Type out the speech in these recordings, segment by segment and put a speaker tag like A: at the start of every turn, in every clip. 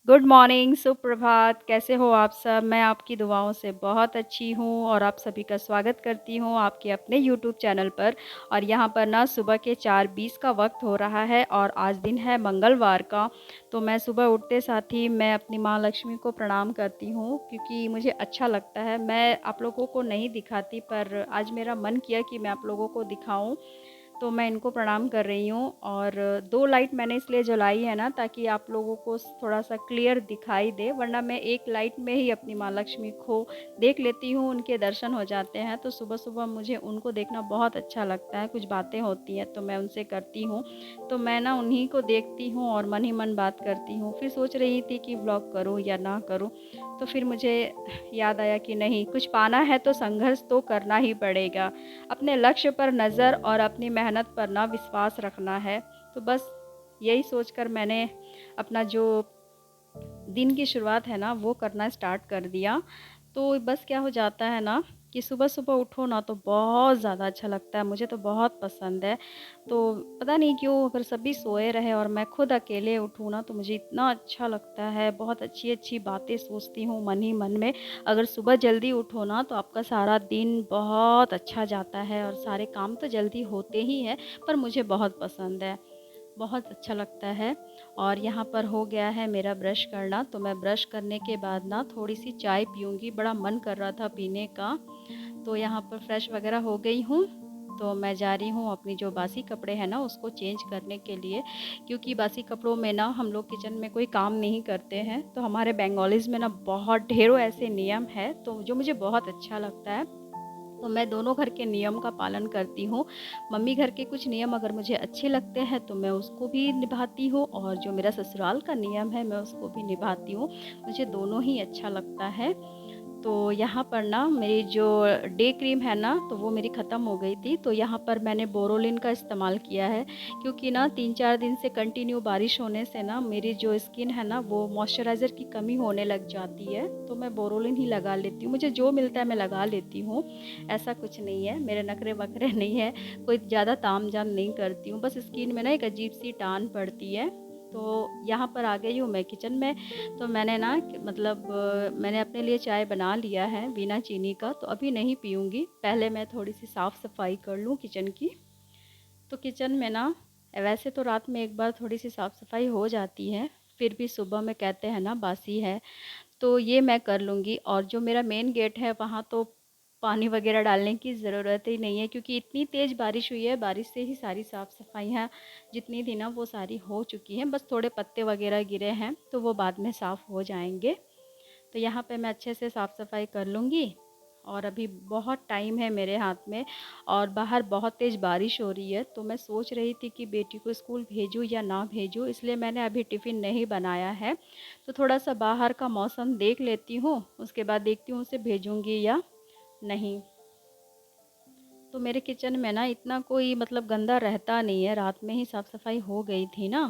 A: Good morning, सुप्रभात। कैसे हो आप सब? मैं आपकी दुआओं से बहुत अच्छी हूँ और आप सभी का स्वागत करती हूँ आपके अपने यूट्यूब चैनल पर। और यहाँ पर ना सुबह के 4:20 का वक्त हो रहा है और आज दिन है मंगलवार का। तो मैं सुबह उठते साथ ही मैं अपनी माँ लक्ष्मी को प्रणाम करती हूँ, क्योंकि मुझे अच्छा लगता है। मैं आप लोगों को नहीं दिखाती, पर आज मेरा मन किया कि मैं आप लोगों को दिखाऊँ, तो मैं इनको प्रणाम कर रही हूँ। और 2 लाइट मैंने इसलिए जलाई है ना, ताकि आप लोगों को थोड़ा-सा क्लियर दिखाई दे, वरना मैं एक लाइट में ही अपनी माँ लक्ष्मी को देख लेती हूँ, उनके दर्शन हो जाते हैं। तो सुबह-सुबह मुझे उनको देखना बहुत अच्छा लगता है, कुछ बातें होती हैं तो मैं उनसे करती हूँ। तो मैं ना उन्हीं को देखती हूँ और मन ही मन बात करती हूँ। फिर सोच रही थी कि व्लॉग करूँ या ना करूँ, तो फिर मुझे याद आया कि नहीं, कुछ पाना है तो संघर्ष तो करना ही पड़ेगा। अपने लक्ष्य पर नज़र और अपनी मेहनत पर ना विश्वास रखना है। तो बस यही सोचकर मैंने अपना जो दिन की शुरुआत है ना वो करना स्टार्ट कर दिया। तो बस क्या हो जाता है ना कि सुबह-सुबह उठो ना तो बहुत ज़्यादा अच्छा लगता है, मुझे तो बहुत पसंद है। तो पता नहीं क्यों, अगर सभी सोए रहे और मैं खुद अकेले उठूँ ना तो मुझे इतना अच्छा लगता है, बहुत अच्छी-अच्छी बातें सोचती हूँ मन ही मन में। अगर सुबह जल्दी उठो ना तो आपका सारा दिन बहुत अच्छा जाता है और सारे काम तो जल्दी होते ही हैं, पर मुझे बहुत पसंद है, बहुत अच्छा लगता है। और यहाँ पर हो गया है मेरा ब्रश करना, तो मैं ब्रश करने के बाद ना थोड़ी-सी चाय पीऊँगी, बड़ा मन कर रहा था पीने का। तो यहाँ पर फ्रेश वगैरह हो गई हूँ, तो मैं जा रही हूँ अपनी जो बासी कपड़े हैं ना उसको चेंज करने के लिए, क्योंकि बासी कपड़ों में ना हम लोग किचन में कोई काम नहीं करते हैं। तो हमारे बंगालीज़ में ना बहुत ढेरों ऐसे नियम हैं, तो जो मुझे बहुत अच्छा लगता है। तो मैं दोनों घर के नियम का पालन करती हूँ। मम्मी घर के कुछ नियम अगर मुझे अच्छे लगते हैं तो मैं उसको भी निभाती हूँ, और जो मेरा ससुराल का नियम है मैं उसको भी निभाती हूँ। मुझे दोनों ही अच्छा लगता है। तो यहाँ पर ना मेरी जो डे क्रीम है ना तो वो मेरी ख़त्म हो गई थी, तो यहाँ पर मैंने बोरोलिन का इस्तेमाल किया है, क्योंकि ना 3-4 दिन से कंटिन्यू बारिश होने से ना मेरी जो स्किन है ना वो मॉइस्चराइज़र की कमी होने लग जाती है। तो मैं बोरोलिन ही लगा लेती हूँ, मुझे जो मिलता है मैं लगा लेती हूँ। ऐसा कुछ नहीं है, मेरे नखरे-वखरे नहीं है, कोई ज़्यादा ताम-झाम नहीं करती हूँ, बस स्किन में ना एक अजीब-सी टान पड़ती है। तो यहाँ पर आ गई हूँ मैं किचन में। तो मैंने ना मैंने अपने लिए चाय बना लिया है बिना चीनी का, तो अभी नहीं पीऊँगी, पहले मैं थोड़ी-सी साफ़-सफ़ाई कर लूँ किचन की। तो किचन में ना वैसे तो रात में एक बार थोड़ी-सी साफ़-सफ़ाई हो जाती है, फिर भी सुबह में कहते हैं ना बासी है, तो ये मैं कर लूँगी। और जो मेरा मेन गेट है वहाँ तो पानी वगैरह डालने की ज़रूरत ही नहीं है, क्योंकि इतनी तेज़ बारिश हुई है, बारिश से ही सारी साफ़-सफ़ाइयाँ जितनी थी ना वो सारी हो चुकी हैं, बस थोड़े पत्ते वगैरह गिरे हैं तो वो बाद में साफ़ हो जाएंगे। तो यहाँ पे मैं अच्छे से साफ़-सफ़ाई कर लूँगी। और अभी बहुत टाइम है मेरे हाथ में, और बाहर बहुत तेज़ बारिश हो रही है, तो मैं सोच रही थी कि बेटी को स्कूल भेजूँ या ना भेजूँ, इसलिए मैंने अभी टिफ़िन नहीं बनाया है। तो थोड़ा-सा बाहर का मौसम देख लेती हूँ, उसके बाद देखती हूँ उसे भेजूँगी या नहीं। तो मेरे किचन में ना इतना कोई मतलब गंदा रहता नहीं है, रात में ही साफ़-सफ़ाई हो गई थी ना,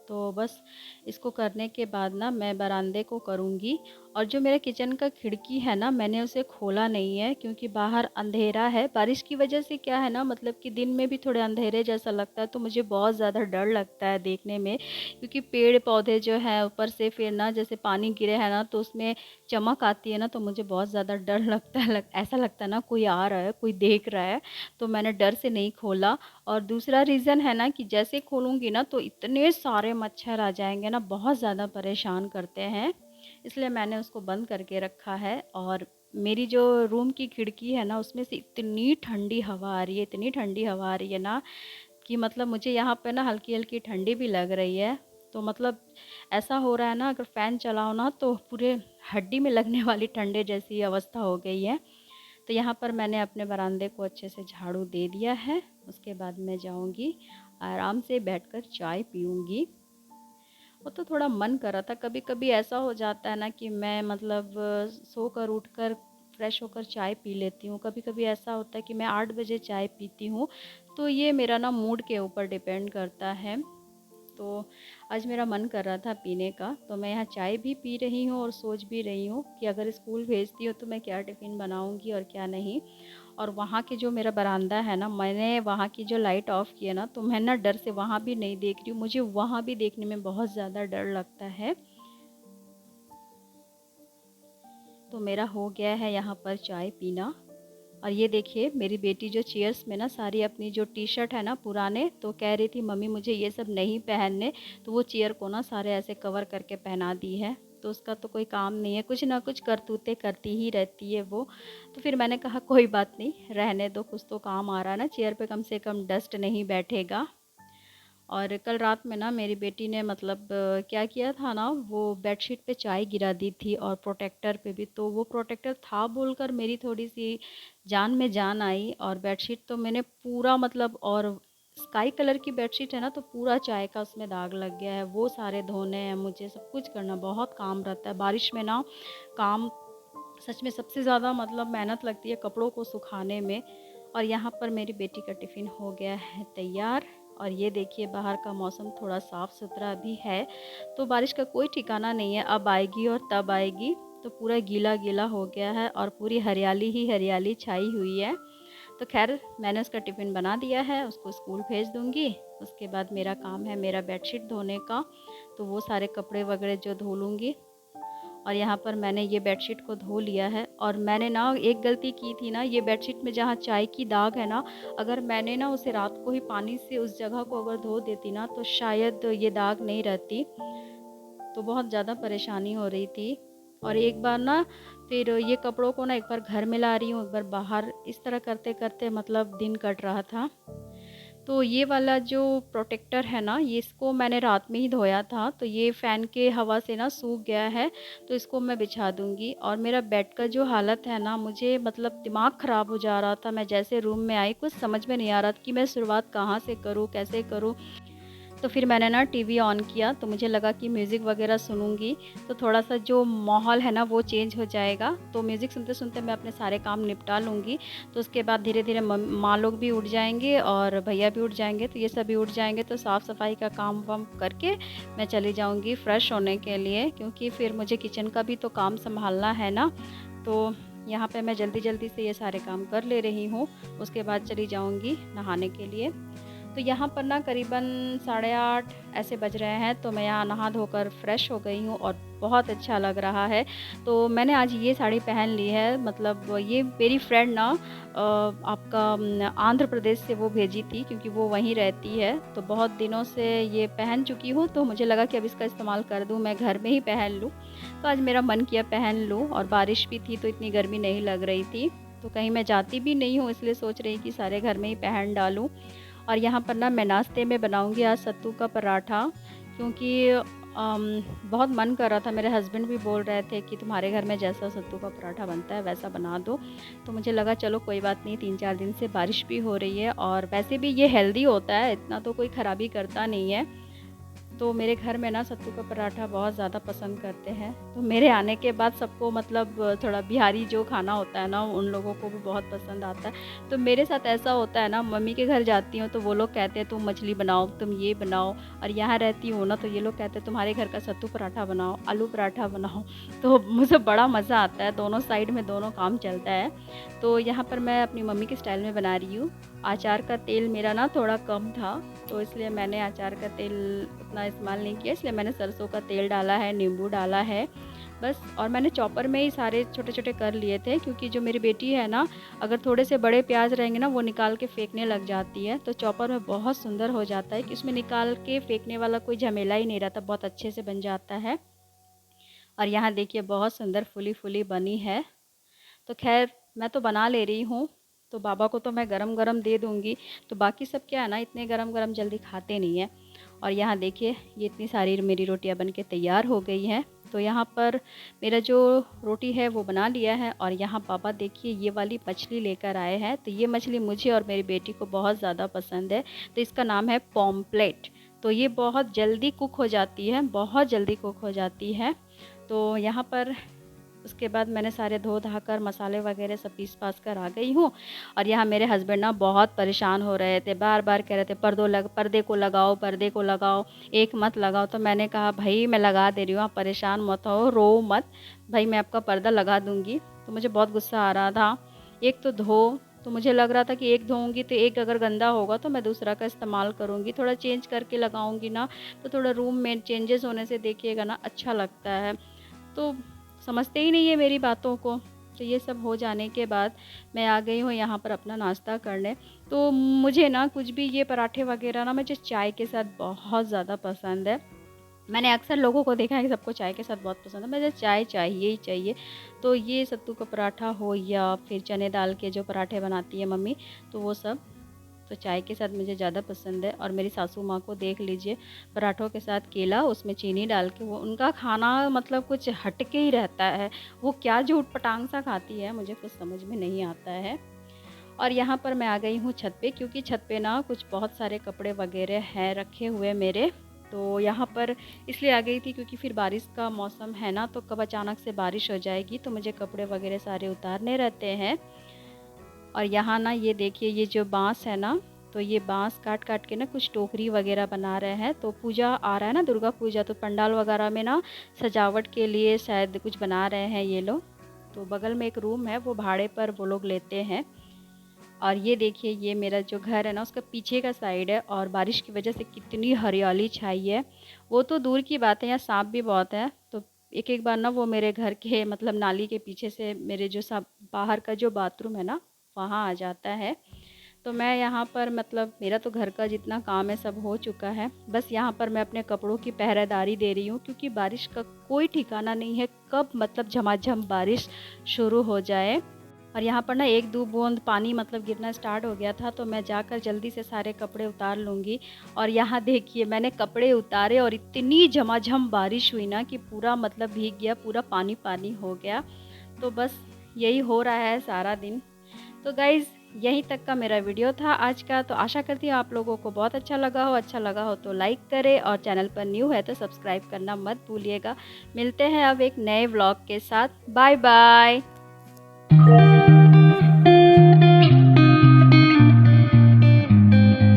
A: तो बस इसको करने के बाद ना मैं बरामदे को करूँगी। और जो मेरे किचन का खिड़की है ना मैंने उसे खोला नहीं है, क्योंकि बाहर अंधेरा है। बारिश की वजह से क्या है ना, मतलब कि दिन में भी थोड़े अंधेरे जैसा लगता है, तो मुझे बहुत ज़्यादा डर लगता है देखने में, क्योंकि पेड़-पौधे जो हैं ऊपर से फिर ना जैसे पानी गिरे है ना तो उसमें चमक आती है ना, तो मुझे बहुत ज़्यादा डर लगता है, ऐसा लगता है ना कोई आ रहा है, कोई देख रहा है। तो मैंने डर से नहीं खोला। और दूसरा रीज़न है ना कि जैसे खोलूँगी ना तो इतने सारे मच्छर आ जाएँगे ना, बहुत ज़्यादा परेशान करते हैं, इसलिए मैंने उसको बंद करके रखा है। और मेरी जो रूम की खिड़की है ना उसमें से इतनी ठंडी हवा आ रही है, इतनी ठंडी हवा आ रही है ना, कि मतलब मुझे यहाँ पे ना हल्की-हल्की ठंडी भी लग रही है। तो मतलब ऐसा हो रहा है ना, अगर फ़ैन चलाओ ना तो पूरे हड्डी में लगने वाली ठंडे जैसी अवस्था हो गई है। तो यहाँ पर मैंने अपने बरामदे को अच्छे से झाड़ू दे दिया है। उसके बाद मैं जाऊँगी, आराम से बैठकर चाय पीऊँगी। वो तो थोड़ा मन कर रहा था, कभी-कभी ऐसा हो जाता है ना कि मैं मतलब सोकर उठकर फ्रेश होकर चाय पी लेती हूँ। कभी-कभी ऐसा होता है कि मैं 8 बजे चाय पीती हूँ। तो ये मेरा ना मूड के ऊपर डिपेंड करता है। तो आज मेरा मन कर रहा था पीने का, तो मैं यहाँ चाय भी पी रही हूँ और सोच भी रही हूँ कि अगर स्कूल भेजती हूँ तो मैं क्या टिफ़िन बनाऊँगी और क्या नहीं। और वहाँ के जो मेरा बरामदा है ना, मैंने वहाँ की जो लाइट ऑफ़ की है ना, तो मैं ना डर से वहाँ भी नहीं देख रही हूँ, मुझे वहाँ भी देखने में बहुत ज़्यादा डर लगता है। तो मेरा हो गया है यहाँ पर चाय पीना। और ये देखिए मेरी बेटी जो चेयर्स में ना सारी अपनी जो टी शर्ट है ना पुराने, तो कह रही थी मम्मी मुझे ये सब नहीं पहनने, तो वो चेयर को ना सारे ऐसे कवर करके पहना दी है। तो उसका तो कोई काम नहीं है, कुछ ना कुछ करतूतें करती ही रहती है वो। तो फिर मैंने कहा कोई बात नहीं, रहने दो, कुछ तो काम आ रहा है ना चेयर पे, कम से कम डस्ट नहीं बैठेगा। और कल रात में ना मेरी बेटी ने मतलब क्या किया था ना, वो बेडशीट पे चाय गिरा दी थी और प्रोटेक्टर पे भी। तो वो प्रोटेक्टर था बोलकर मेरी थोड़ी सी जान में जान आई। और बेडशीट तो मैंने पूरा मतलब, और स्काई कलर की बेडशीट है ना, तो पूरा चाय का उसमें दाग लग गया है। वो सारे धोने हैं मुझे, सब कुछ करना, बहुत काम रहता है बारिश में ना। काम सच में सबसे ज़्यादा मतलब मेहनत लगती है कपड़ों को सुखाने में। और यहाँ पर मेरी बेटी का टिफ़िन हो गया है तैयार। और ये देखिए बाहर का मौसम थोड़ा साफ़ सुथरा भी है, तो बारिश का कोई ठिकाना नहीं है, अब आएगी और तब आएगी। तो पूरा गीला गीला हो गया है और पूरी हरियाली ही हरियाली छाई हुई है। तो खैर मैंने उसका टिफ़िन बना दिया है, उसको स्कूल भेज दूँगी। उसके बाद मेरा काम है मेरा बेडशीट धोने का, तो वो सारे कपड़े वगैरह जो धो लूँगी। और यहाँ पर मैंने ये बेडशीट को धो लिया है। और मैंने ना एक गलती की थी ना, ये बेडशीट में जहाँ चाय की दाग है ना, अगर मैंने ना उसे रात को ही पानी से उस जगह को अगर धो देती ना, तो शायद ये दाग नहीं रहती। तो बहुत ज़्यादा परेशानी हो रही थी। और एक बार ना फिर ये कपड़ों को ना एक बार घर में ला रही हूँ, एक बार बाहर, इस तरह करते करते मतलब दिन कट रहा था। तो ये वाला जो प्रोटेक्टर है ना, ये इसको मैंने रात में ही धोया था, तो ये फ़ैन के हवा से ना सूख गया है। तो इसको मैं बिछा दूँगी। और मेरा बेड का जो हालत है ना, मुझे मतलब दिमाग ख़राब हो जा रहा था। मैं जैसे रूम में आई कुछ समझ में नहीं आ रहा था कि मैं शुरुआत कहाँ से करूँ, कैसे करूँ। तो फिर मैंने ना टीवी ऑन किया, तो मुझे लगा कि म्यूज़िक वगैरह सुनूँगी तो थोड़ा-सा जो माहौल है ना वो चेंज हो जाएगा। तो म्यूज़िक सुनते-सुनते मैं अपने सारे काम निपटा लूँगी। तो उसके बाद धीरे-धीरे माँ लोग भी उठ जाएँगे और भैया भी उठ जाएँगे, तो ये सभी उठ जाएँगे तो साफ़-सफ़ाई का काम वाम करके मैं चली जाऊँगी फ्रेश होने के लिए, क्योंकि फिर मुझे किचन का भी तो काम सँभालना है ना। तो यहाँ पे मैं जल्दी-जल्दी से ये सारे काम कर ले रही हूँ। उसके बाद चली जाऊँगी नहाने के लिए। तो यहाँ पर ना करीबन 8:30 ऐसे बज रहे हैं, तो मैं यहाँ नहा धोकर फ्रेश हो गई हूँ और बहुत अच्छा लग रहा है। तो मैंने आज ये साड़ी पहन ली है, मतलब ये मेरी फ्रेंड ना आंध्र प्रदेश से वो भेजी थी, क्योंकि वो वहीं रहती है। तो बहुत दिनों से ये पहन चुकी हूँ, तो मुझे लगा कि अब इसका इस्तेमाल कर दूँ, मैं घर में ही पहन लूँ। तो आज मेरा मन किया पहन लूँ, और बारिश भी थी तो इतनी गर्मी नहीं लग रही थी। तो कहीं मैं जाती भी नहीं हूँ, इसलिए सोच रही कि सारे घर में ही पहन डालूँ। और यहाँ पर ना मैं नाश्ते में बनाऊँगी आज सत्तू का पराठा, क्योंकि बहुत मन कर रहा था। मेरे हस्बैंड भी बोल रहे थे कि तुम्हारे घर में जैसा सत्तू का पराठा बनता है वैसा बना दो। तो मुझे लगा चलो कोई बात नहीं, 3-4 दिन से बारिश भी हो रही है और वैसे भी ये हेल्दी होता है, इतना तो कोई ख़राबी करता नहीं है। तो मेरे घर में ना सत्तू का पराठा बहुत ज़्यादा पसंद करते हैं। तो मेरे आने के बाद सबको मतलब थोड़ा बिहारी जो खाना होता है ना, उन लोगों को भी बहुत पसंद आता है। तो मेरे साथ ऐसा होता है ना, मम्मी के घर जाती हूँ तो वो लोग कहते हैं तुम मछली बनाओ, तुम ये बनाओ। और यहाँ रहती हूँ ना, तो ये लोग कहते हैं तुम्हारे घर का सत्तू पराठा बनाओ, आलू पराठा बनाओ। तो मुझे बड़ा मज़ा आता है, दोनों साइड में दोनों काम चलता है। तो यहाँ पर मैं अपनी मम्मी के स्टाइल में बना रही हूँ। अचार का तेल मेरा ना थोड़ा कम था, तो इसलिए मैंने अचार का तेल उतना इस्तेमाल नहीं किया, इसलिए मैंने सरसों का तेल डाला है, नींबू डाला है बस। और मैंने चॉपर में ही सारे छोटे-छोटे कर लिए थे, क्योंकि जो मेरी बेटी है ना, अगर थोड़े से बड़े प्याज रहेंगे ना, वो निकाल के फेंकने लग जाती है। तो चॉपर में बहुत सुंदर हो जाता है कि उसमें निकाल के फेंकने वाला कोई झमेला ही नहीं रहता, बहुत अच्छे से बन जाता है। और यहाँ देखिए बहुत सुंदर फूली-फूली बनी है। तो ख़ैर मैं तो बना ले रही हूँ, तो बाबा को तो मैं गरम-गरम दे दूँगी। तो बाकी सब क्या है ना, इतने गरम-गरम जल्दी खाते नहीं हैं। और यहाँ देखिए ये इतनी सारी मेरी रोटियाँ बन के तैयार हो गई हैं। तो यहाँ पर मेरा जो रोटी है वो बना लिया है। और यहाँ पापा देखिए ये वाली मछली लेकर आए हैं। तो ये मछली मुझे और मेरी बेटी को बहुत ज़्यादा पसंद है। तो इसका नाम है पॉम्प्लेट। तो ये बहुत जल्दी कुक हो जाती है, बहुत जल्दी कुक हो जाती है। तो यहाँ पर उसके बाद मैंने सारे धो धा कर मसाले वगैरह सब पीस पास कर आ गई हूँ। और यहाँ मेरे हस्बैंड ना बहुत परेशान हो रहे थे, बार-बार कह रहे थे पर्दे को लगाओ, पर्दे को लगाओ, एक मत लगाओ। तो मैंने कहा भई मैं लगा दे रही हूँ, आप परेशान मत हो, रो मत, भई मैं आपका पर्दा लगा दूँगी। तो मुझे बहुत गुस्सा आ रहा था। एक तो तो मुझे लग रहा था कि एक धोऊँगी तो एक अगर गंदा होगा तो मैं दूसरा का इस्तेमाल करूँगी, थोड़ा चेंज करके लगाऊँगी ना, तो थोड़ा रूम में चेंजेस होने से देखिएगा ना अच्छा लगता है। तो समझते ही नहीं है मेरी बातों को। तो ये सब हो जाने के बाद मैं आ गई हूँ यहाँ पर अपना नाश्ता करने। तो मुझे ना कुछ भी ये पराठे वग़ैरह ना मुझे चाय के साथ बहुत ज़्यादा पसंद है। मैंने अक्सर लोगों को देखा है कि सबको चाय के साथ बहुत पसंद है, मुझे चाय चाहिए ही चाहिए। तो ये सत्तू का पराठा हो या फिर चने दाल के जो पराठे बनाती है मम्मी, तो वो सब तो चाय के साथ मुझे ज़्यादा पसंद है। और मेरी सासू माँ को देख लीजिए, पराठों के साथ केला, उसमें चीनी डाल के, वो उनका खाना मतलब कुछ हट के ही रहता है। वो क्या जो ऊटपटांग सा खाती है, मुझे कुछ समझ में नहीं आता है। और यहाँ पर मैं आ गई हूँ छत पे, क्योंकि छत पे ना कुछ बहुत सारे कपड़े वगैरह हैं रखे हुए मेरे। तो यहाँ पर इसलिए आ गई थी क्योंकि फिर बारिश का मौसम है ना, तो कब अचानक से बारिश हो जाएगी, तो मुझे कपड़े वगैरह सारे उतारने रहते हैं। और यहाँ ना ये देखिए, ये जो बाँस है ना, तो ये बाँस काट काट के ना कुछ टोकरी वगैरह बना रहे हैं। तो पूजा आ रहा है ना, दुर्गा पूजा, तो पंडाल वगैरह में ना सजावट के लिए शायद कुछ बना रहे हैं ये लोग। तो बगल में एक रूम है, वो भाड़े पर वो लोग लेते हैं। और ये देखिए, ये मेरा जो घर है ना, उसका पीछे का साइड है, और बारिश की वजह से कितनी हरियाली छाई है। वो तो दूर की बात है, यहाँ सांप भी बहुत है। तो एक एक बार ना वो मेरे घर के मतलब नाली के पीछे से मेरे जो सब बाहर का जो बाथरूम है ना, वहाँ आ जाता है। तो मैं यहाँ पर मतलब मेरा तो घर का जितना काम है सब हो चुका है। बस यहाँ पर मैं अपने कपड़ों की पहरेदारी दे रही हूँ, क्योंकि बारिश का कोई ठिकाना नहीं है कब मतलब झमाझम बारिश शुरू हो जाए। और यहाँ पर ना एक दो बूंद पानी मतलब गिरना स्टार्ट हो गया था, तो मैं जाकर जल्दी से सारे कपड़े उतार लूँगी। और यहाँ देखिए, मैंने कपड़े उतारे और इतनी झमाझम बारिश हुई ना कि पूरा मतलब भीग गया, पूरा पानी पानी हो गया। तो बस यही हो रहा है सारा दिन। तो गाइज़, यहीं तक का मेरा वीडियो था आज का। तो आशा करती हूँ आप लोगों को बहुत अच्छा लगा हो। अच्छा लगा हो तो लाइक करें, और चैनल पर न्यू है तो सब्सक्राइब करना मत भूलिएगा। मिलते हैं अब एक नए व्लॉग के साथ। Bye bye.